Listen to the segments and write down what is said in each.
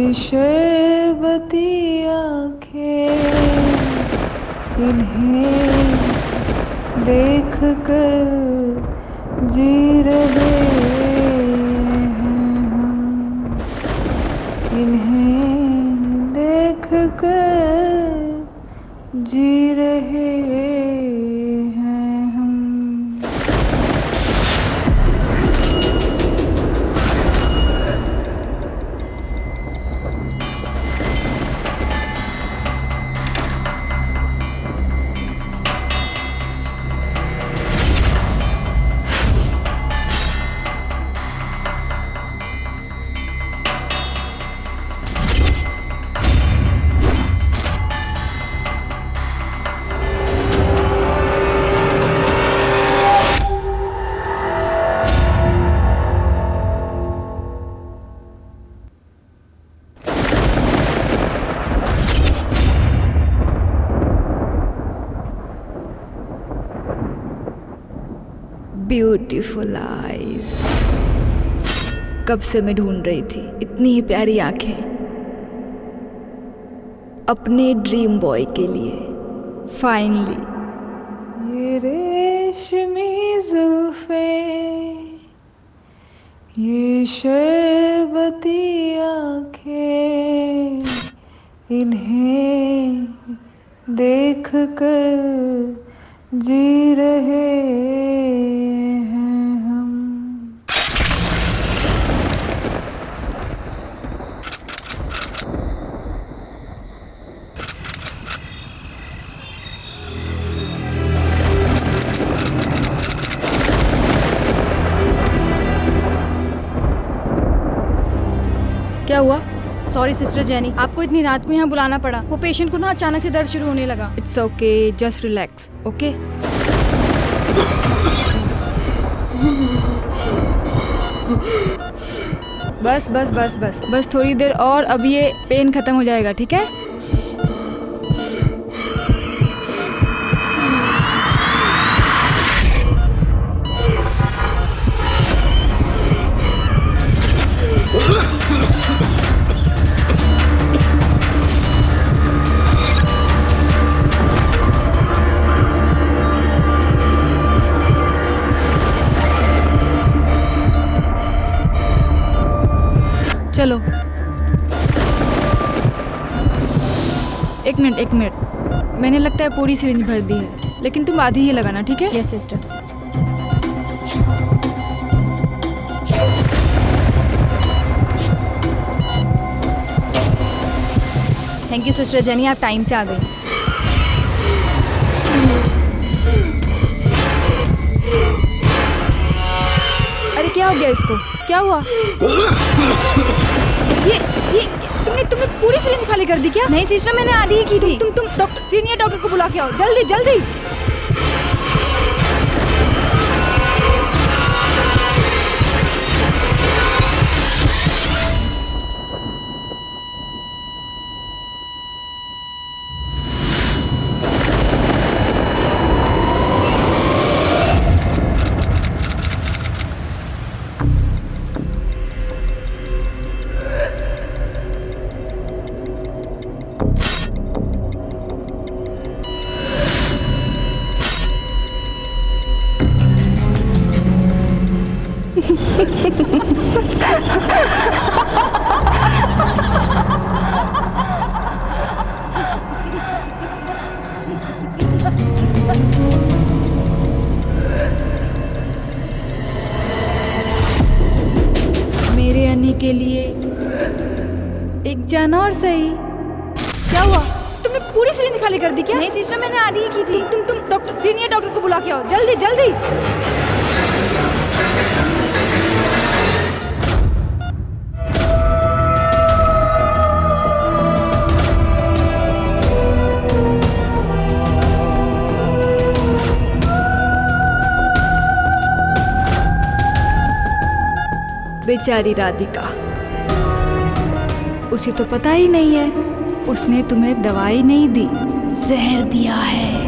ये शरबती आँखें, इन्हें देख कर जी रहे हैं हम, इन्हें देख कर जी रहे हैं हम। Beautiful eyes. कब से मैं ढूंढ रही थी इतनी ही प्यारी आंखें अपने ड्रीम बॉय के लिए। फाइनली ये रेशमी जुल्फे, ये शरबती आँखें, इन्हें देख कर जी रहे हैं हम। क्या हुआ? सॉरी सिस्टर जेनी, आपको इतनी रात को यहाँ बुलाना पड़ा। वो पेशेंट को ना अचानक से दर्द शुरू होने लगा। It's okay, just relax. Okay बस बस बस बस बस थोड़ी देर और, अब ये पेन खत्म हो जाएगा, ठीक है? चलो एक मिनट, मैंने लगता है पूरी सिरिंज भर दी है, लेकिन तुम आधी ही लगाना, ठीक है? Yes sister. Thank you sister jenny, आप टाइम से आ गई। अरे क्या हो गया इसको? क्या हुआ? ये तुमने पूरी सिरिंज खाली कर दी क्या? नहीं सिस्टर, मैंने आधी ही की थी। तुम डॉक्टर, सीनियर डॉक्टर को बुला के आओ, जल्दी जल्दी। मेरे अन्नी के लिए एक जाना और सही। क्या हुआ? तुमने पूरी सिरिंज खाली कर दी क्या? नहीं सिस्टर, मैंने आधी ही की थी। तुम डॉक्टर, सीनियर डॉक्टर को बुला के आओ, जल्दी जल्दी। बेचारी राधिका, उसे तो पता ही नहीं है, उसने तुम्हें दवाई नहीं दी, जहर दिया है।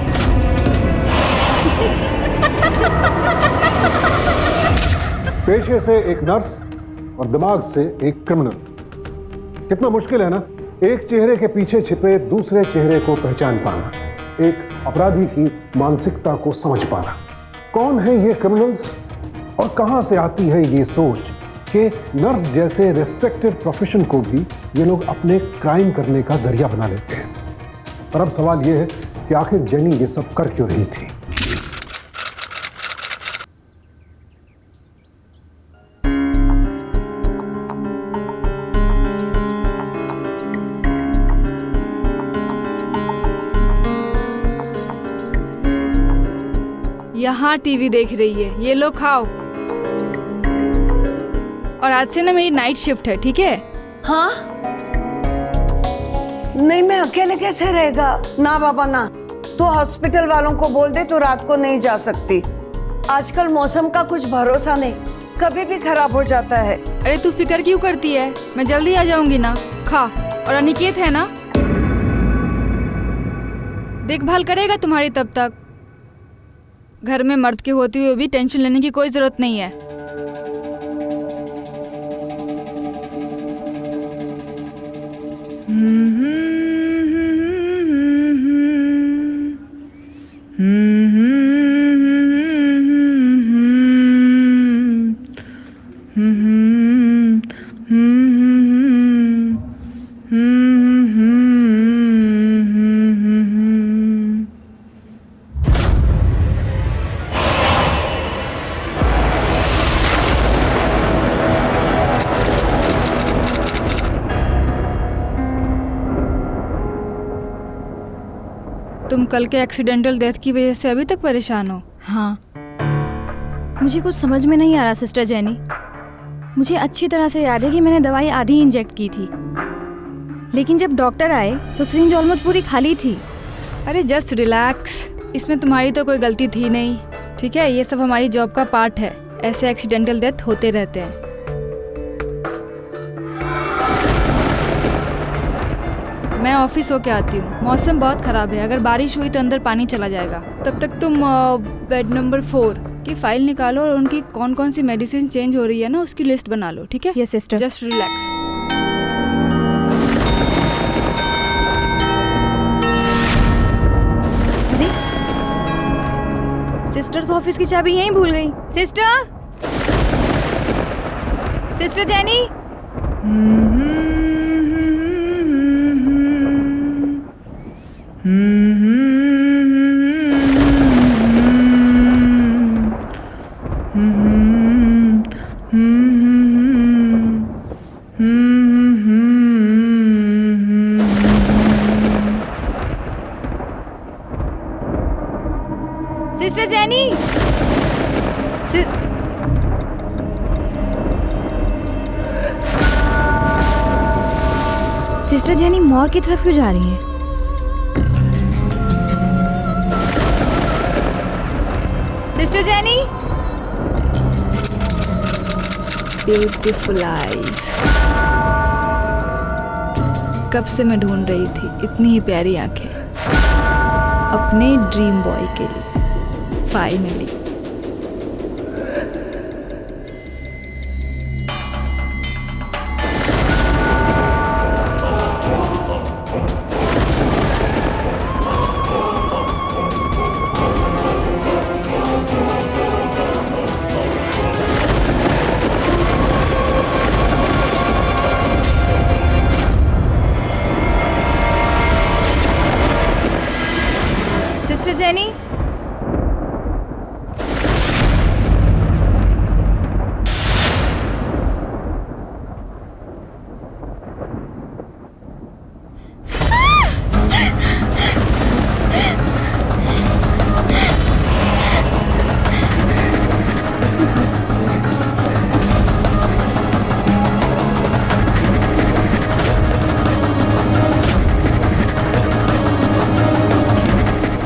पेशे से एक नर्स और दिमाग से एक क्रिमिनल। कितना मुश्किल है ना, एक चेहरे के पीछे छिपे दूसरे चेहरे को पहचान पाना, एक अपराधी की मानसिकता को समझ पाना। कौन है ये क्रिमिनल्स और कहां से आती है ये सोच कि नर्स जैसे रेस्पेक्टेड प्रोफेशन को भी ये लोग अपने क्राइम करने का जरिया बना लेते हैं। पर अब सवाल ये है कि आखिर जेनी ये सब कर क्यों रही थी? यहाँ टीवी देख रही है, ये लो खाओ। और आज से ना मेरी नाइट शिफ्ट है, ठीक है? हाँ? नहीं, मैं अकेले कैसे रहेगा? ना बाबा ना, तो हॉस्पिटल वालों को बोल दे तो रात को नहीं जा सकती। आजकल मौसम का कुछ भरोसा नहीं, कभी भी खराब हो जाता है। अरे तू फिक्र क्यों करती है, मैं जल्दी आ जाऊंगी ना। खा। और अनिकेत है ना, देखभाल करेगा तुम्हारी तब तक। घर में मर्द के होते हुए भी टेंशन लेने की कोई जरूरत नहीं है। तुम कल के एक्सीडेंटल डेथ की वजह से अभी तक परेशान हो? हाँ, मुझे कुछ समझ में नहीं आ रहा सिस्टर जेनी। मुझे अच्छी तरह से याद है कि मैंने दवाई आधी इंजेक्ट की थी, लेकिन जब डॉक्टर आए तो सिरिंज ऑलमोस्ट पूरी खाली थी। अरे जस्ट रिलैक्स, इसमें तुम्हारी तो कोई गलती थी नहीं, ठीक है? ये सब हमारी जॉब का पार्ट है, ऐसे एक्सीडेंटल डेथ होते रहते हैं। मैं ऑफिस होके आती हूँ, मौसम बहुत ख़राब है, अगर बारिश हुई तो अंदर पानी चला जाएगा। तब तक तुम बेड नंबर 4 की फाइल निकालो और उनकी कौन कौन सी मेडिसिन चेंज हो रही है ना, उसकी लिस्ट बना लो, ठीक है? Yes sister. Just relax. अरे सिस्टर तो ऑफिस की चाबी यहीं भूल गई। Sister, sister jenny. Sister jenny, sister jenny more की तरफ क्यों जा रही हैं? Sister jenny. ब्यूटीफुल आईज, कब से मैं ढूंढ रही थी इतनी ही प्यारी आंखें अपने ड्रीम बॉय के लिए। Finally sister jenny.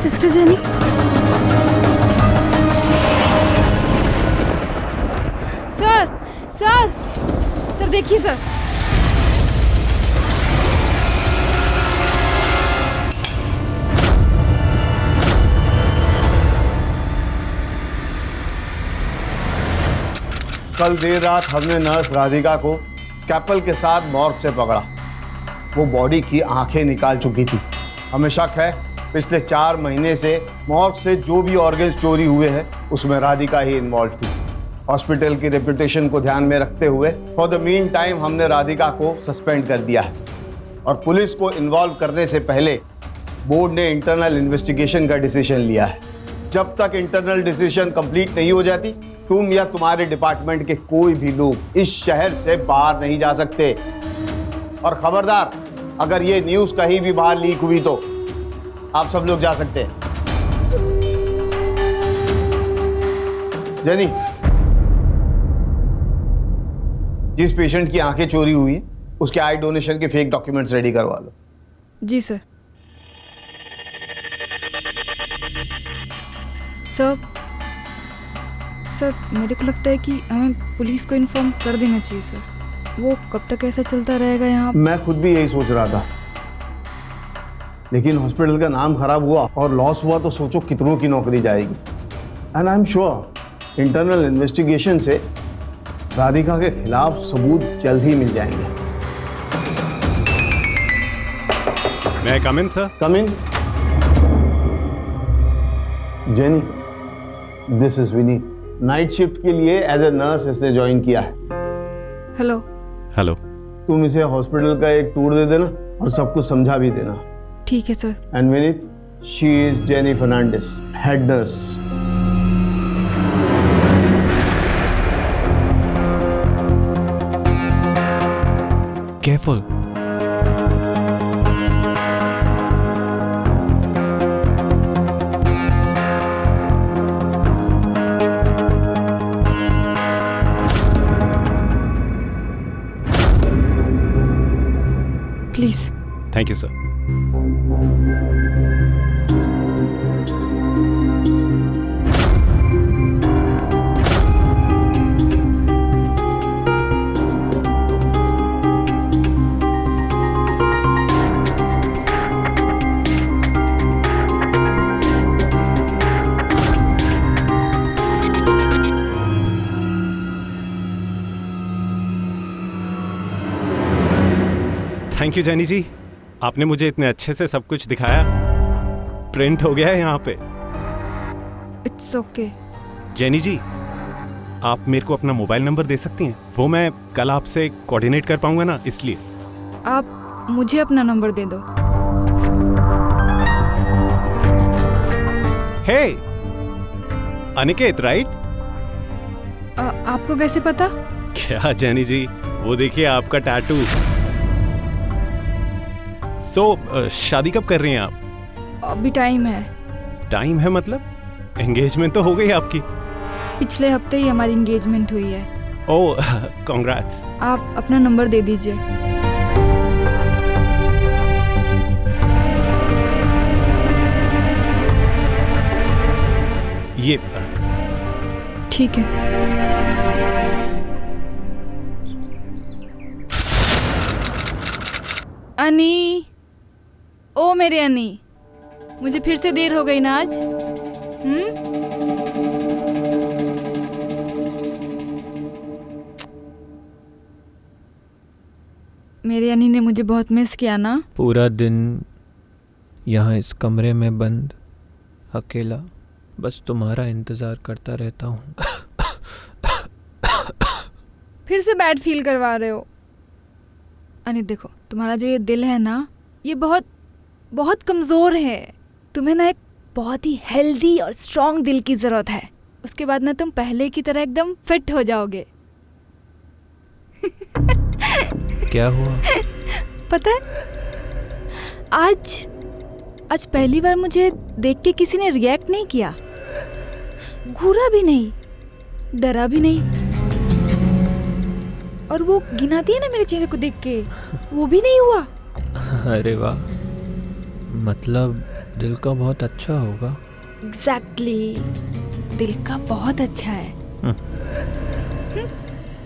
Sister jenny, sir sir sir देखिए सर। कल देर रात हमने नर्स राधिका को स्कैपल के साथ मॉर्ग से पकड़ा। वो बॉडी की आंखें निकाल चुकी थी। हमें शक है पिछले 4 महीने से मौत से जो भी ऑर्गन्स चोरी हुए हैं उसमें राधिका ही इन्वॉल्व थी। हॉस्पिटल की रेपुटेशन को ध्यान में रखते हुए फॉर द मीन टाइम हमने राधिका को सस्पेंड कर दिया है और पुलिस को इन्वॉल्व करने से पहले बोर्ड ने इंटरनल इन्वेस्टिगेशन का डिसीजन लिया है। जब तक इंटरनल डिसीजन कंप्लीट नहीं हो जाती तुम या तुम्हारे डिपार्टमेंट के कोई भी लोग इस शहर से बाहर नहीं जा सकते। और खबरदार, अगर ये न्यूज़ कहीं भी बाहर लीक हुई तो आप सब लोग जा सकते हैं। जेनी, जिस पेशेंट की आंखें चोरी हुई उसके आई डोनेशन के फेक डॉक्यूमेंट्स रेडी करवा लो। जी सर। सर मेरे को लगता है कि हमें पुलिस को इन्फॉर्म कर देना चाहिए सर। वो कब तक ऐसा चलता रहेगा यहाँ? मैं खुद भी यही सोच रहा था, लेकिन हॉस्पिटल का नाम खराब हुआ और लॉस हुआ तो सोचो कितनों की नौकरी जाएगी। And I am sure internal investigation से राधिका के खिलाफ सबूत जल्द ही मिल जाएंगे। May I come in sir? Come in. Jenny, this is Vini. Night shift के लिए एज ए नर्स इसने ज्वाइन किया है। हेलो। हेलो। तुम इसे हॉस्पिटल का एक टूर दे देना और सब कुछ समझा भी देना। ठीक है sir. And Vineet, she is Jenny Fernandes, head nurse. Careful. Please. Thank you sir. Thank you Jenny ji, आपने मुझे इतने अच्छे से सब कुछ दिखाया। प्रिंट हो गया है यहाँ पे। It's okay. जेनी जी, आप मेरे को अपना मोबाइल नंबर दे सकती हैं? वो मैं कल आपसे कोऑर्डिनेट कर पाऊंगा ना, इसलिए। आप मुझे अपना नंबर दे दो। हे अनिकेत, राइट? आपको कैसे पता? क्या जेनी जी, वो देखिए आपका टैटू। शादी कब कर रही हैं आप? अभी टाइम है। टाइम है मतलब? एंगेजमेंट तो हो गई आपकी। पिछले हफ्ते ही हमारी एंगेजमेंट हुई है। ओह कांग्रेट्स। आप अपना नंबर दे दीजिए। ये ठीक है। अनी, ओ मेरी अनी, मुझे फिर से देर हो गई ना आज। मेरी अनी ने मुझे बहुत मिस किया ना। पूरा दिन यहाँ इस कमरे में बंद अकेला बस तुम्हारा इंतजार करता रहता हूँ। फिर से बैड फील करवा रहे हो। अनी देखो, तुम्हारा जो ये दिल है ना, ये बहुत बहुत कमज़ोर है। तुम्हें ना एक बहुत ही हेल्दी और स्ट्रॉन्ग दिल की ज़रूरत है। उसके बाद ना तुम पहले की तरह एकदम फिट हो जाओगे। क्या हुआ? पता है, आज पहली बार मुझे देख के किसी ने रिएक्ट नहीं किया, घूरा भी नहीं, डरा भी नहीं, और वो गिनाती है ना मेरे चेहरे को देख के, वो भी नहीं हुआ। अरे वाह, मतलब दिल का बहुत अच्छा होगा। एग्जैक्टली, दिल का बहुत अच्छा है।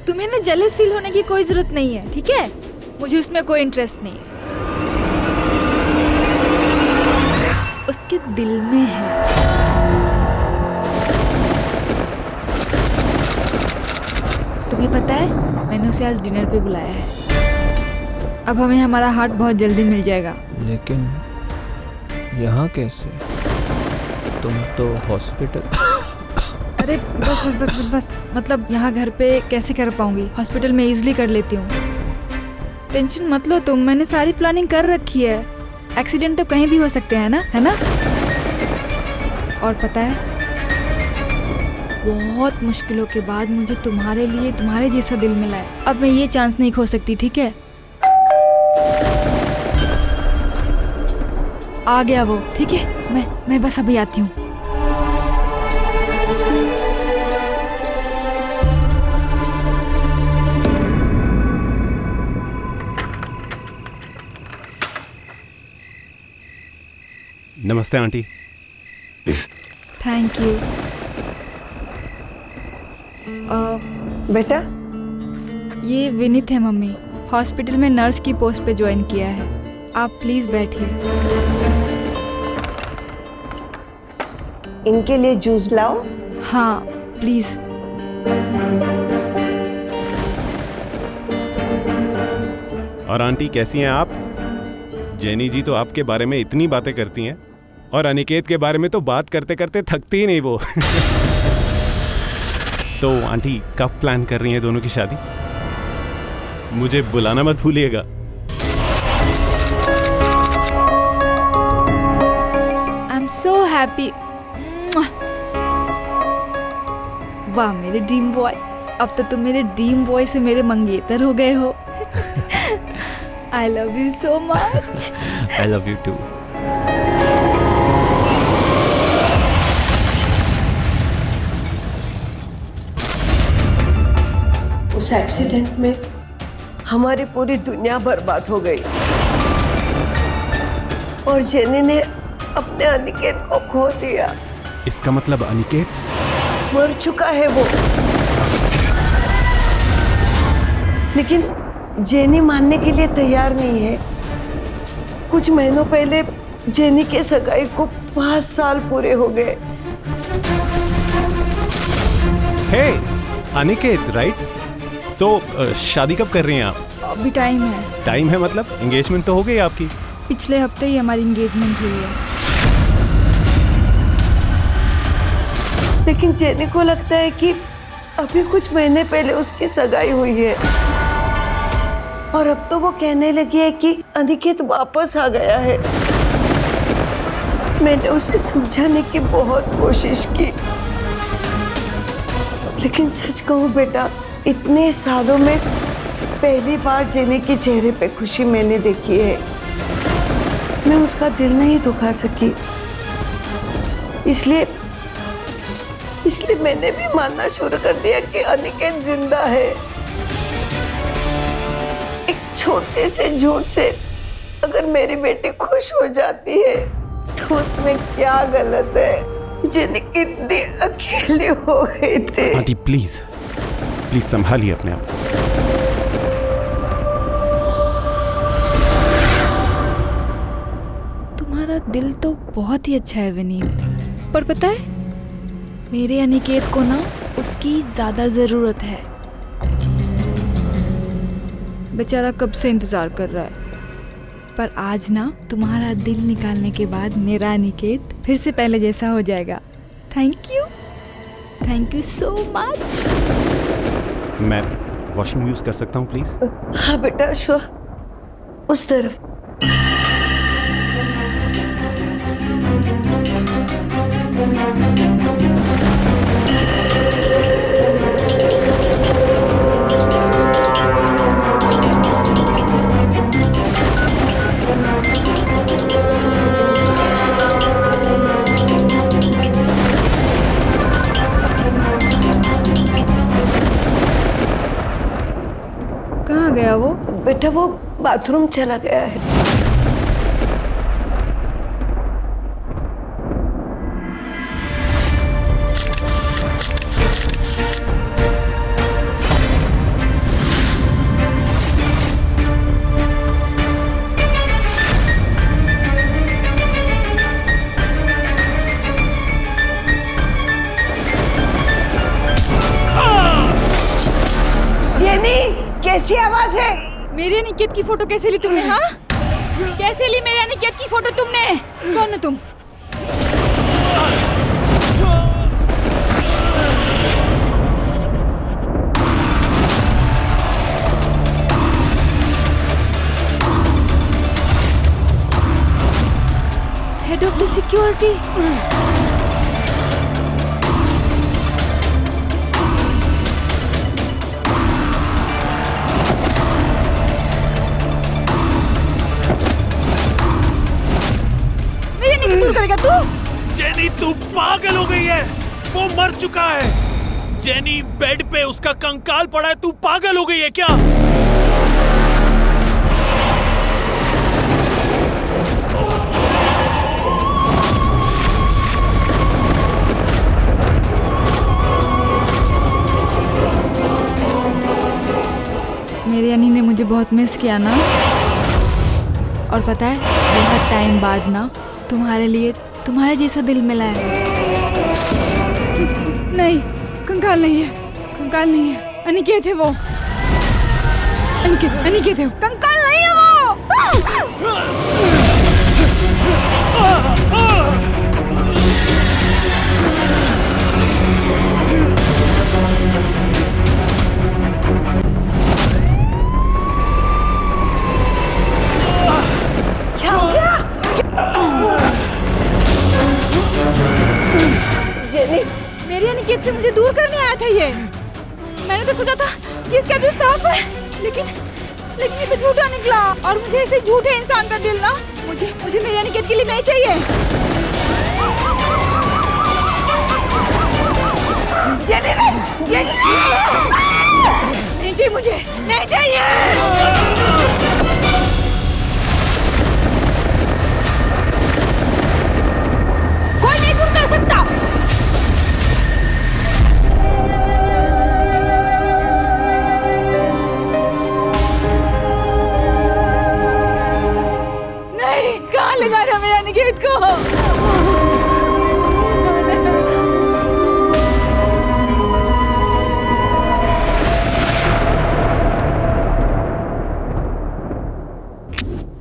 तुम्हें ना जेलस फील होने की कोई जरूरत नहीं है, ठीक है? मुझे उसमें कोई इंटरेस्ट नहीं है, उसके दिल में है। तुम्हें पता है, मैंने उसे आज डिनर पे बुलाया है। अब हमें हमारा हार्ट बहुत जल्दी मिल जाएगा। लेकिन यहाँ कैसे? तुम तो हॉस्पिटल। अरे बस बस बस बस बस, मतलब यहाँ घर पे कैसे कर पाऊंगी, हॉस्पिटल में इजीली कर लेती हूँ। टेंशन मत लो तुम, मैंने सारी प्लानिंग कर रखी है। एक्सीडेंट तो कहीं भी हो सकते हैं ना, है ना? और पता है, बहुत मुश्किलों के बाद मुझे तुम्हारे लिए तुम्हारे जैसा दिल मिला है। अब मैं ये चांस नहीं खो सकती, ठीक है? आ गया वो, ठीक है? मैं बस अभी आती हूँ। नमस्ते आंटी। Thank you. बेटा, ये विनीत है मम्मी, हॉस्पिटल में नर्स की पोस्ट पे ज्वाइन किया है। आप प्लीज बैठिए। इनके लिए जूस लाओ। हाँ प्लीज। और आंटी कैसी हैं आप? जेनी जी तो आपके बारे में इतनी बातें करती हैं, और अनिकेत के बारे में तो बात करते करते थकती ही नहीं वो। तो आंटी कब प्लान कर रही हैं दोनों की शादी? मुझे बुलाना मत भूलिएगा। I am so happy. वाह मेरे ड्रीम बॉय, अब तो तुम मेरे ड्रीम बॉय से मेरे मंगेतर हो गए हो। I love you so much. I love you too. उस एक्सीडेंट में हमारी पूरी दुनिया बर्बाद हो गई और जेनी ने अपने अनिकेत को खो दिया। इसका मतलब अनिकेत मर चुका है वो, लेकिन जेनी मानने के लिए तैयार नहीं है। कुछ महीनों पहले जेनी के सगाई को 5 साल पूरे हो गए। हे अनिकेत, राइट? सो शादी कब कर रही हैं आप? अभी टाइम है। टाइम है मतलब एंगेजमेंट तो हो गई आपकी? पिछले हफ्ते ही हमारी एंगेजमेंट हुई है। लेकिन जेनी को लगता है कि अभी कुछ महीने पहले उसकी सगाई हुई है और अब तो वो कहने लगी है कि अनिकेत वापस आ गया है। मैंने उसे समझाने की बहुत कोशिश की, लेकिन सच कहूं बेटा, इतने सालों में पहली बार जेनी के चेहरे पे खुशी मैंने देखी है। मैं उसका दिल नहीं दुखा सकी, इसलिए मैंने भी मानना शुरू कर दिया कि अनिकेत जिंदा है। एक छोटे से झूठ से अगर मेरी बेटी खुश हो जाती है तो उसमें क्या गलत है? जेनी कितनी अकेली हो गई थी। आंटी प्लीज प्लीज संभालिए अपने आप को। तुम्हारा दिल तो बहुत ही अच्छा है विनीत, पर पता है मेरे अनिकेत को ना उसकी ज्यादा जरूरत है। बेचारा कब से इंतजार कर रहा है, पर आज ना तुम्हारा दिल निकालने के बाद मेरा अनिकेत फिर से पहले जैसा हो जाएगा। Thank you so much. मैं वॉशरूम यूज कर सकता हूँ प्लीज? हाँ बेटा, श्योर, उस तरफ। कहाँ गया वो? बेटा वो बाथरूम चला गया है। जेनी, कैसी आवाज है? मेरे अनिकेत की फोटो कैसे ली तुमने? हाँ, कैसे ली मेरे अनिकेत की फोटो तुमने? कौन हो तुम? Head of the security. मेरे नहीं दूर करेगा तू? जेनी तू पागल हो गई है, वो मर चुका है। जेनी बेड पे उसका कंकाल पड़ा है, तू पागल हो गई है क्या? मेरी अनी ने मुझे बहुत मिस किया ना, और पता है बहुत टाइम बाद ना तुम्हारे लिए तुम्हारे जैसा दिल मिला है। नहीं, कंकाल नहीं है, कंकाल नहीं है, अनिकेत है वो। अनिकेत है वो, कंकाल नहीं है वो। क्या हो गया? जेनी, मेरी अनिकेत से मुझे दूर करने आया था ये। मैंने तो सोचा था कि इसका दिल साफ है, लेकिन ये तो झूठा निकला। और मुझे ऐसे झूठे इंसान का दिल ना, मुझे मेरी अनिकेत के लिए नहीं चाहिए। जेनी, जेनी, नहीं चाहिए मुझे, नहीं चाहिए। कोई नहीं दूर कर सकता। नहीं, कहाँ ले जा रहा मेरे अनिकेत को?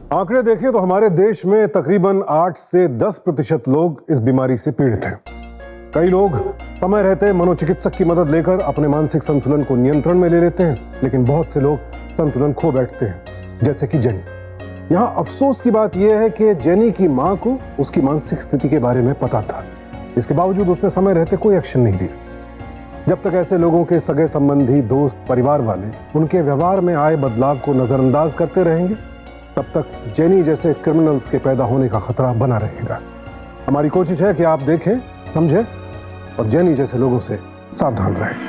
आंकड़े देखें तो हमारे देश में तकरीबन 8 से 10% लोग इस बीमारी से पीड़ित हैं। कई लोग समय रहते मनोचिकित्सक की मदद लेकर अपने मानसिक संतुलन को नियंत्रण में ले लेते हैं, लेकिन बहुत से लोग संतुलन खो बैठते हैं, जैसे कि जेनी। यहाँ अफसोस की बात यह है कि जेनी की मां को उसकी मानसिक स्थिति के बारे में पता था, इसके बावजूद उसने समय रहते कोई एक्शन नहीं लिया। जब तक ऐसे लोगों के सगे संबंधी, दोस्त, परिवार वाले उनके व्यवहार में आए बदलाव को नजरअंदाज करते रहेंगे, तब तक जेनी जैसे क्रिमिनल्स के पैदा होने का खतरा बना रहेगा। हमारी कोशिश है कि आप देखें, समझें और जेनी जैसे लोगों से सावधान रहें।